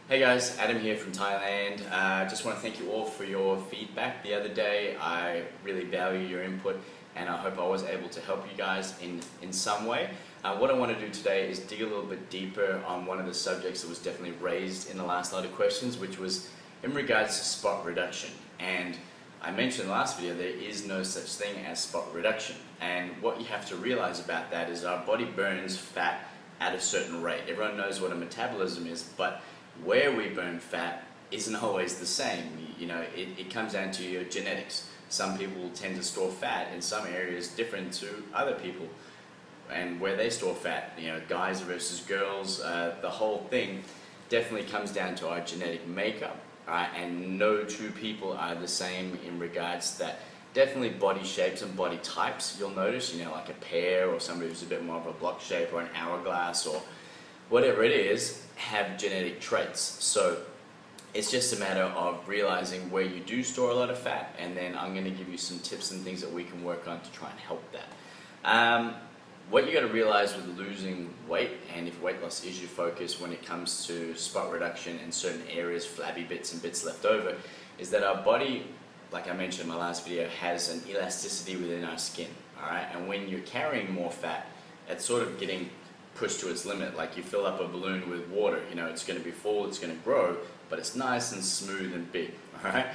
Hey guys, Adam here from Thailand. Just want to thank you all for your feedback the other day. I really value your input and I hope I was able to help you guys in some way. What I want to do today is dig a little bit deeper on one of the subjects that was definitely raised in the last lot of questions, which was in regards to spot reduction. And I mentioned in the last video there is no such thing as spot reduction. And what you have to realize about that is our body burns fat at a certain rate. Everyone knows what a metabolism is, but where we burn fat isn't always the same. You know, it comes down to your genetics. Some people tend to store fat in some areas different to other people, and where they store fat, you know, guys versus girls, the whole thing definitely comes down to our genetic makeup. And no two people are the same in regards to that. Definitely body shapes and body types, you'll notice, you know, like a pear or somebody who's a bit more of a block shape or an hourglass or whatever it is, have genetic traits. So it's just a matter of realizing where you do store a lot of fat, and then I'm going to give you some tips and things that we can work on to try and help that. What you got to realize with losing weight, and if weight loss is your focus when it comes to spot reduction in certain areas, flabby bits and bits left over, is that our body, like I mentioned in my last video, has an elasticity within our skin. Alright, and when you're carrying more fat, it's sort of getting pushed to its limit. Like you fill up a balloon with water, you know, it's going to be full, it's going to grow, but it's nice and smooth and big. Alright,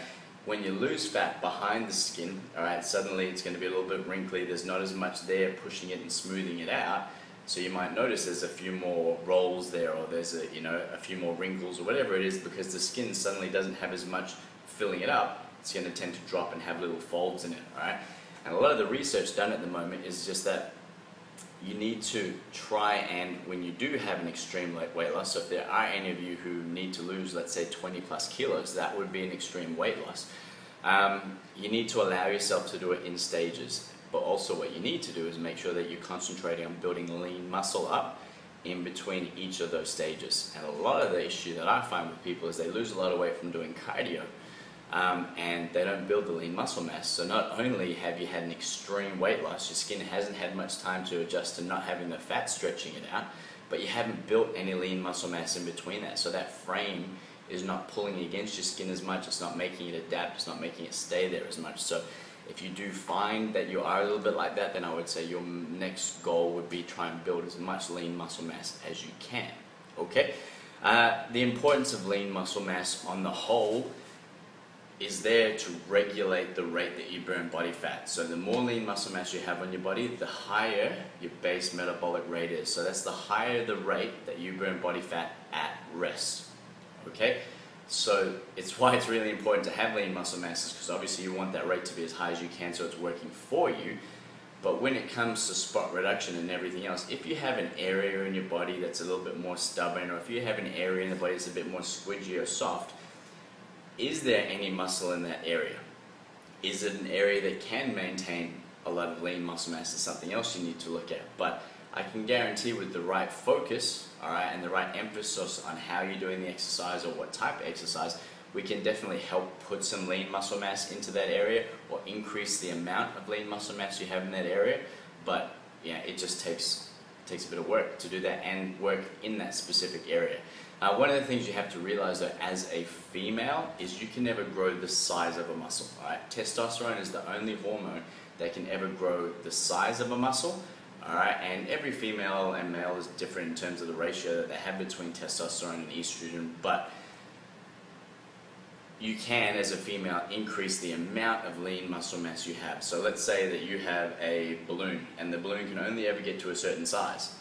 when you lose fat behind the skin, alright, suddenly it's going to be a little bit wrinkly. There's not as much there pushing it and smoothing it out. So you might notice there's a few more rolls there, or there's a few more wrinkles or whatever it is, because the skin suddenly doesn't have as much filling it up. It's going to tend to drop and have little folds in it. Alright, and a lot of the research done at the moment is just that you need to try, and when you do have an extreme weight loss, so if there are any of you who need to lose, let's say 20 plus kilos, that would be an extreme weight loss. You need to allow yourself to do it in stages, but also what you need to do is make sure that you're concentrating on building lean muscle up in between each of those stages. And a lot of the issue that I find with people is they lose a lot of weight from doing cardio, and they don't build the lean muscle mass. So not only have you had an extreme weight loss, your skin hasn't had much time to adjust to not having the fat stretching it out, but you haven't built any lean muscle mass in between that. So that frame is not pulling against your skin as much, it's not making it adapt, it's not making it stay there as much. So if you do find that you are a little bit like that, then I would say your next goal would be try and build as much lean muscle mass as you can. Okay? The importance of lean muscle mass on the whole is there to regulate the rate that you burn body fat. So the more lean muscle mass you have on your body, the higher your base metabolic rate is. So that's the higher the rate that you burn body fat at rest. Okay? So it's why it's really important to have lean muscle masses, because obviously you want that rate to be as high as you can so it's working for you. But when it comes to spot reduction and everything else, if you have an area in your body that's a little bit more stubborn, or if you have an area in the body that's a bit more squidgy or soft, is there any muscle in that area? Is it an area that can maintain a lot of lean muscle mass? Is something else you need to look at. But I can guarantee with the right focus, alright, and the right emphasis on how you're doing the exercise or what type of exercise, we can definitely help put some lean muscle mass into that area, or increase the amount of lean muscle mass you have in that area. But yeah, it just takes a bit of work to do that and work in that specific area. One of the things you have to realize though, as a female, is you can never grow the size of a muscle. Alright? Testosterone is the only hormone that can ever grow the size of a muscle. Alright? And every female and male is different in terms of the ratio that they have between testosterone and estrogen, but you can, as a female, increase the amount of lean muscle mass you have. So let's say that you have a balloon, and the balloon can only ever get to a certain size.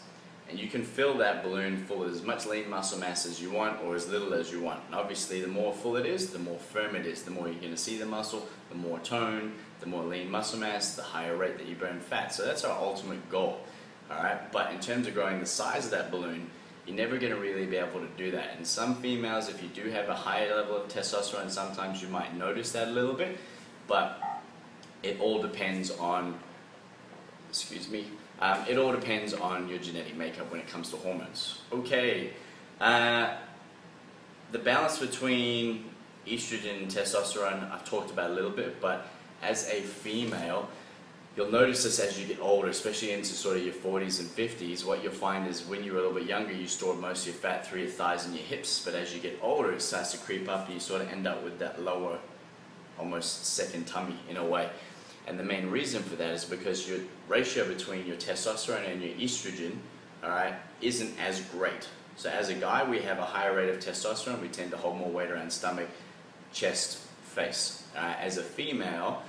And you can fill that balloon full of as much lean muscle mass as you want, or as little as you want. And obviously the more full it is, the more firm it is. The more you're going to see the muscle, the more tone, the more lean muscle mass, the higher rate that you burn fat. So that's our ultimate goal. Alright? But in terms of growing the size of that balloon, you're never going to really be able to do that. And some females, if you do have a higher level of testosterone, sometimes you might notice that a little bit. But it all depends on, it all depends on your genetic makeup when it comes to hormones. Okay, the balance between estrogen and testosterone I've talked about a little bit, but as a female, you'll notice this as you get older, especially into sort of your 40s and 50s. What you'll find is when you were a little bit younger, you stored most of your fat through your thighs and your hips, but as you get older, it starts to creep up and you sort of end up with that lower, almost second tummy in a way. And the main reason for that is because your ratio between your testosterone and your estrogen, all right, isn't as great. So as a guy, we have a higher rate of testosterone. We tend to hold more weight around stomach, chest, face. As a female,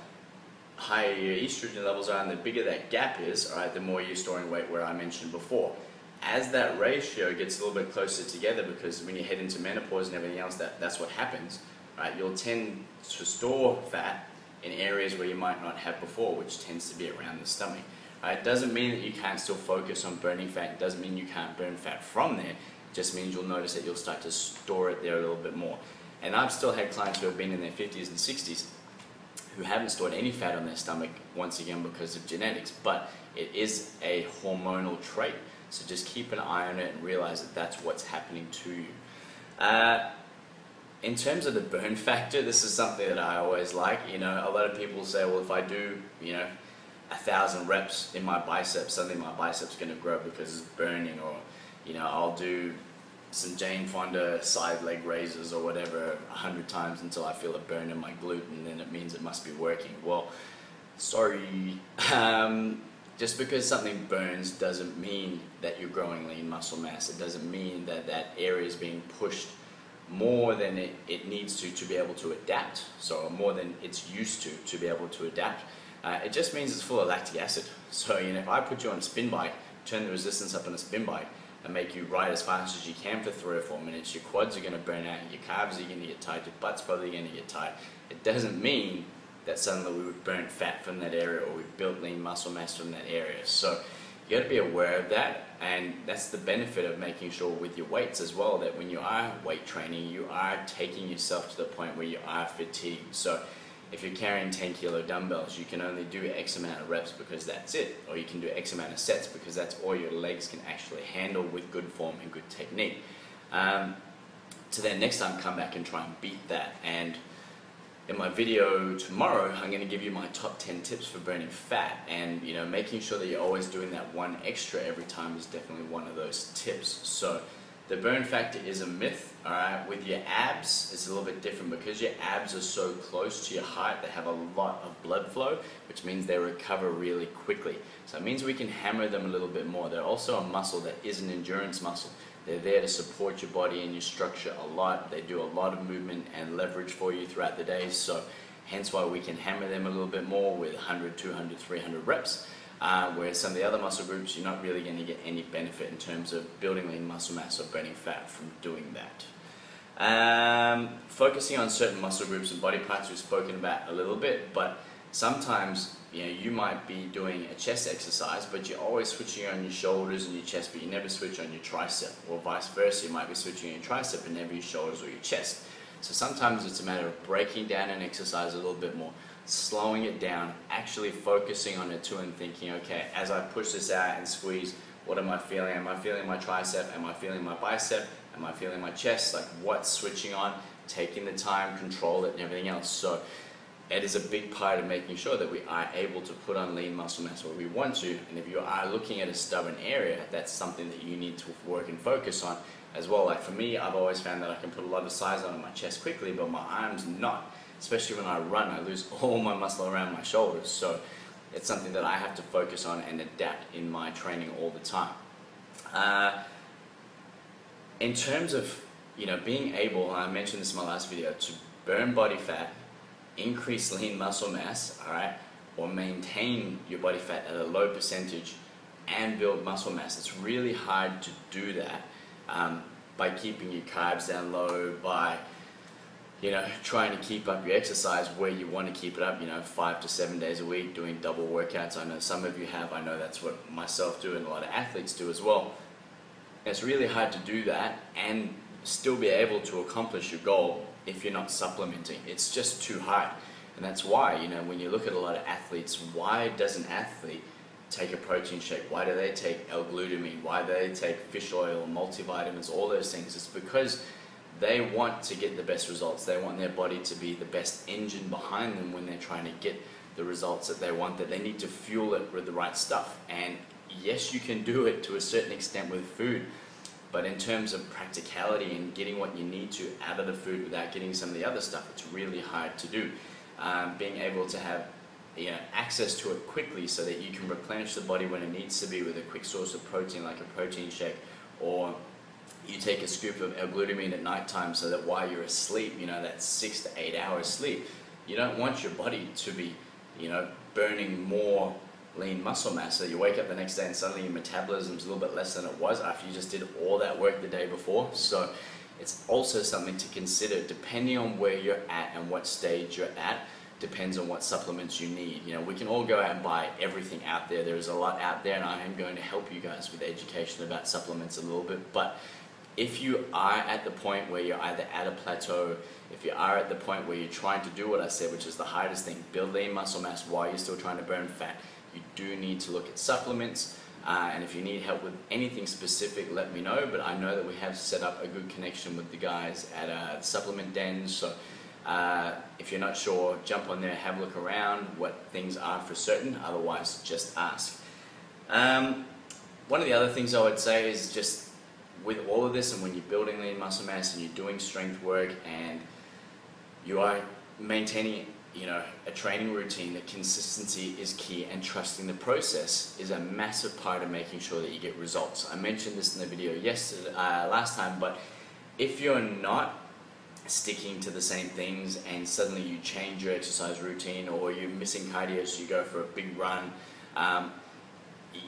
higher your estrogen levels are and the bigger that gap is, all right, the more you're storing weight, where I mentioned before. As that ratio gets a little bit closer together, because when you head into menopause and everything else, that's what happens, right? You'll tend to store fat in areas where you might not have before, which tends to be around the stomach. Right? It doesn't mean that you can't still focus on burning fat. It doesn't mean you can't burn fat from there. It just means you'll notice that you'll start to store it there a little bit more. And I've still had clients who have been in their 50s and 60s who haven't stored any fat on their stomach, once again because of genetics, but it is a hormonal trait. So just keep an eye on it and realize that that's what's happening to you. In terms of the burn factor, this is something that I always like. You know, a lot of people say, well, if I do, 1,000 reps in my biceps, suddenly my biceps going to grow because it's burning, or, I'll do some Jane Fonda side leg raises or whatever 100 times until I feel a burn in my glute, and then it means it must be working. Well, sorry. Just because something burns doesn't mean that you're growing lean muscle mass. It doesn't mean that that area is being pushed more than it needs to be able to adapt, so more than it's used to be able to adapt. It just means it's full of lactic acid. So if I put you on a spin bike, turn the resistance up on a spin bike, and make you ride as fast as you can for 3 or 4 minutes, your quads are going to burn out, your calves are going to get tight, your butt's probably going to get tight. It doesn't mean that suddenly we would burn fat from that area, or we've built lean muscle mass from that area. So you got to be aware of that, and that's the benefit of making sure with your weights as well, that when you are weight training, you are taking yourself to the point where you are fatigued. So if you're carrying 10 kilo dumbbells, you can only do X amount of reps because that's it, or you can do X amount of sets because that's all your legs can actually handle with good form and good technique. To then next time come back and try and beat that. And in my video tomorrow, I'm going to give you my top 10 tips for burning fat, and making sure that you're always doing that one extra every time is definitely one of those tips. So the burn factor is a myth, all right? With your abs, it's a little bit different because your abs are so close to your heart. They have a lot of blood flow, which means they recover really quickly. So it means we can hammer them a little bit more. They're also a muscle that is an endurance muscle. They're there to support your body and your structure a lot. They do a lot of movement and leverage for you throughout the day. So hence why we can hammer them a little bit more with 100, 200, 300 reps. Whereas some of the other muscle groups, you're not really going to get any benefit in terms of building lean muscle mass or burning fat from doing that. Focusing on certain muscle groups and body parts we've spoken about a little bit, but sometimes you might be doing a chest exercise, but you're always switching on your shoulders and your chest, but you never switch on your tricep, or vice versa. You might be switching on your tricep and never your shoulders or your chest. So sometimes it's a matter of breaking down an exercise a little bit more, slowing it down, actually focusing on it too, and thinking, okay, as I push this out and squeeze, what am I feeling? Am I feeling my tricep? Am I feeling my bicep? Am I feeling my chest? Like, what's switching on? Taking the time, control it, and everything else. So it is a big part of making sure that we are able to put on lean muscle mass where we want to. And if you are looking at a stubborn area, that's something that you need to work and focus on as well. Like for me, I've always found that I can put a lot of size on my chest quickly, but my arms not. Especially when I run, I lose all my muscle around my shoulders. So it's something that I have to focus on and adapt in my training all the time. In terms of being able, and I mentioned this in my last video, to burn body fat, increase lean muscle mass, all right, or maintain your body fat at a low percentage and build muscle mass. It's really hard to do that by keeping your carbs down low, by trying to keep up your exercise where you want to keep it up, 5 to 7 days a week, doing double workouts. I know some of you have. I know that's what myself do and a lot of athletes do as well. It's really hard to do that and still be able to accomplish your goal if you're not supplementing. It's just too hard. And that's why, when you look at a lot of athletes, why does an athlete take a protein shake? Why do they take L-glutamine? Why do they take fish oil, multivitamins, all those things? It's because they want to get the best results. They want their body to be the best engine behind them when they're trying to get the results that they want, that they need to fuel it with the right stuff. And yes, you can do it to a certain extent with food, but in terms of practicality and getting what you need to out of the food without getting some of the other stuff, it's really hard to do. Being able to have access to it quickly so that you can replenish the body when it needs to be with a quick source of protein like a protein shake, or you take a scoop of L-glutamine at nighttime so that while you're asleep, that 6 to 8 hours sleep, you don't want your body to be burning more lean muscle mass, so you wake up the next day and suddenly your metabolism's a little bit less than it was after you just did all that work the day before. So it's also something to consider. Depending on where you're at and what stage you're at, depends on what supplements you need. We can all go out and buy everything out there. There is a lot out there, and I am going to help you guys with education about supplements a little bit. But if you are at the point where you're either at a plateau, if you are at the point where you're trying to do what I said, which is the hardest thing, build lean muscle mass while you're still trying to burn fat, you do need to look at supplements. And if you need help with anything specific, let me know. But I know that we have set up a good connection with the guys at Supplement Den. So if you're not sure, jump on there, have a look around what things are for certain. Otherwise, just ask. One of the other things I would say is just with all of this, and when you're building lean muscle mass and you're doing strength work and you are maintaining a training routine, that consistency is key, and trusting the process is a massive part of making sure that you get results. I mentioned this in the video last time, but if you're not sticking to the same things and suddenly you change your exercise routine, or you're missing cardio so you go for a big run,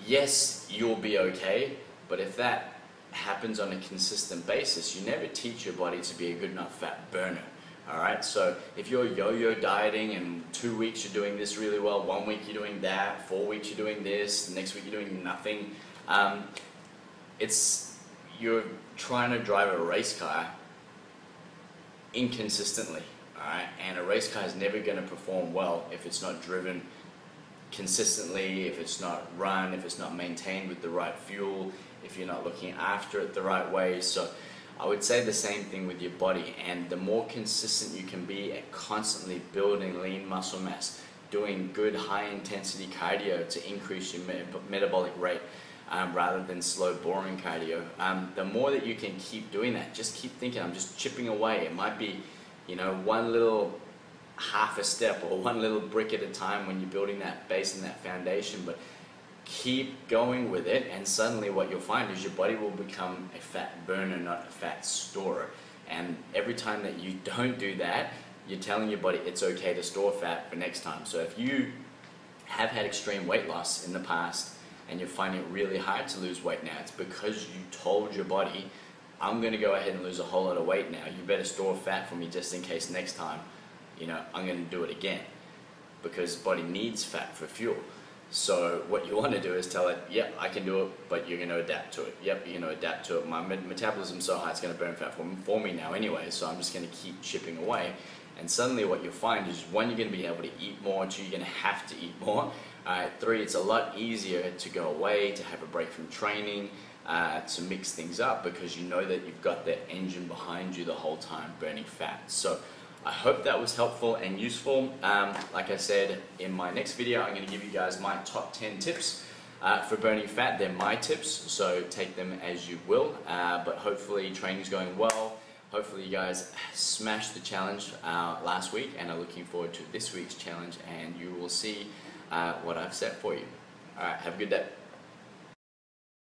yes, you'll be okay, but if that happens on a consistent basis, you never teach your body to be a good enough fat burner. Alright, so if you're yo-yo dieting and 2 weeks you're doing this really well, 1 week you're doing that, 4 weeks you're doing this, the next week you're doing nothing, you're trying to drive a race car inconsistently. Alright, and a race car is never going to perform well if it's not driven consistently, if it's not run, if it's not maintained with the right fuel, if you're not looking after it the right way. So I would say the same thing with your body, and the more consistent you can be at constantly building lean muscle mass, doing good high intensity cardio to increase your metabolic rate rather than slow boring cardio, the more that you can keep doing that. Just keep thinking, I'm just chipping away. It might be one little half a step or one little brick at a time when you're building that base and that foundation, but keep going with it, and suddenly what you'll find is your body will become a fat burner, not a fat storer. And every time that you don't do that, you're telling your body it's okay to store fat for next time. So if you have had extreme weight loss in the past and you're finding it really hard to lose weight now, it's because you told your body, I'm going to go ahead and lose a whole lot of weight now. You better store fat for me just in case next time, I'm going to do it again, because the body needs fat for fuel. So what you want to do is tell it, yep, I can do it, but you're going to adapt to it. Yep, you're going to adapt to it. My metabolism's so high, it's going to burn fat for me now anyway, so I'm just going to keep chipping away. And suddenly what you'll find is, 1, you're going to be able to eat more, 2, you're going to have to eat more. 3, it's a lot easier to go away, to have a break from training, to mix things up, because you know that you've got the engine behind you the whole time burning fat. So I hope that was helpful and useful. Like I said, in my next video, I'm going to give you guys my top 10 tips for burning fat. They're my tips, so take them as you will. But hopefully training's going well. Hopefully you guys smashed the challenge last week and are looking forward to this week's challenge, and you will see what I've set for you. Alright, have a good day.